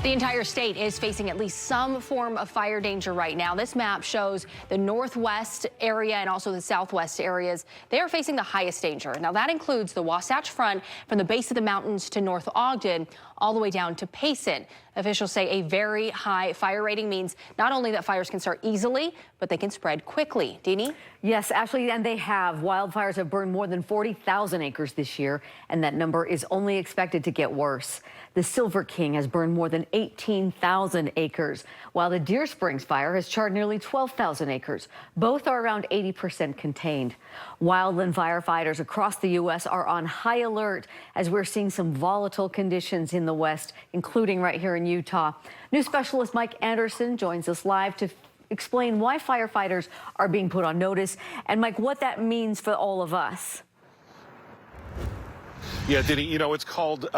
The entire state is facing at least some form of fire danger right now. This map shows the northwest area and also the southwest areas. They are facing the highest danger. Now that includes the Wasatch Front from the base of the mountains to North Ogden all the way down to Payson. Officials say a very high fire rating means not only that fires can start easily, but they can spread quickly. Deanie? Yes, Ashley, and they have. Wildfires have burned more than 40,000 acres this year, and that number is only expected to get worse. The Silver King has burned more than 18,000 acres, while the Deer Springs fire has charred nearly 12,000 acres. Both are around 80% contained. Wildland firefighters across the U.S. are on high alert as we're seeing some volatile conditions in the West, including right here in Utah. News specialist Mike Anderson joins us live to explain why firefighters are being put on notice, and Mike, what that means for all of us. Yeah, Denny, you know, it's called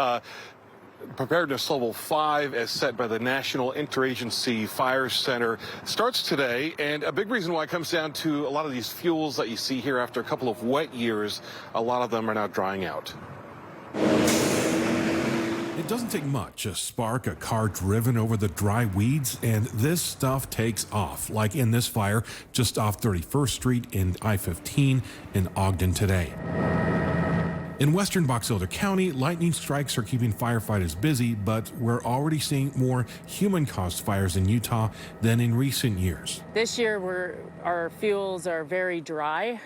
Preparedness Level 5 as set by the National Interagency Fire Center. Starts today, and a big reason why it comes down to a lot of these fuels that you see here after a couple of wet years. A lot of them are now drying out. It doesn't take much, a spark, a car driven over the dry weeds, and this stuff takes off, like in this fire just off 31st Street in I-15 in Ogden today. In western Box Elder County, lightning strikes are keeping firefighters busy, but we're already seeing more human-caused fires in Utah than in recent years. This year, our fuels are very dry,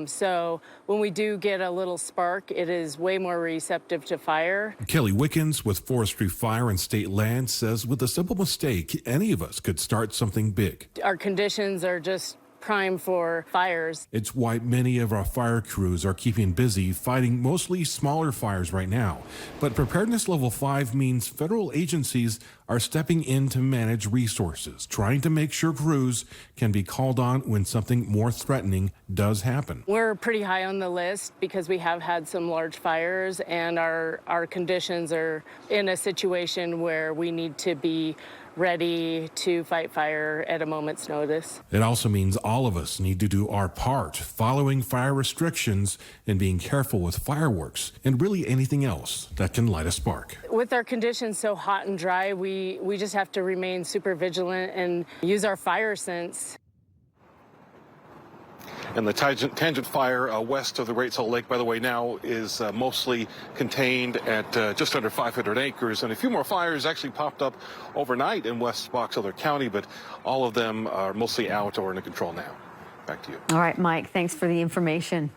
so when we do get a little spark, it is way more receptive to fire. Kelly Wickens with Forestry Fire and State Land says with a simple mistake, any of us could start something big. Our conditions are just prime for fires. It's why many of our fire crews are keeping busy fighting mostly smaller fires right now. But Preparedness Level 5 means federal agencies are stepping in to manage resources, trying to make sure crews can be called on when something more threatening does happen. We're pretty high on the list because we have had some large fires, and our conditions are in a situation where we need to be ready to fight fire at a moment's notice. It also means all of us need to do our part, following fire restrictions and being careful with fireworks and really anything else that can light a spark. With our conditions so hot and dry, we just have to remain super vigilant and use our fire sense. And the Tangent Fire west of the Great Salt Lake, by the way, now is mostly contained at just under 500 acres. And a few more fires actually popped up overnight in West Box Elder County, but all of them are mostly out or under control now. Back to you. All right, Mike, thanks for the information.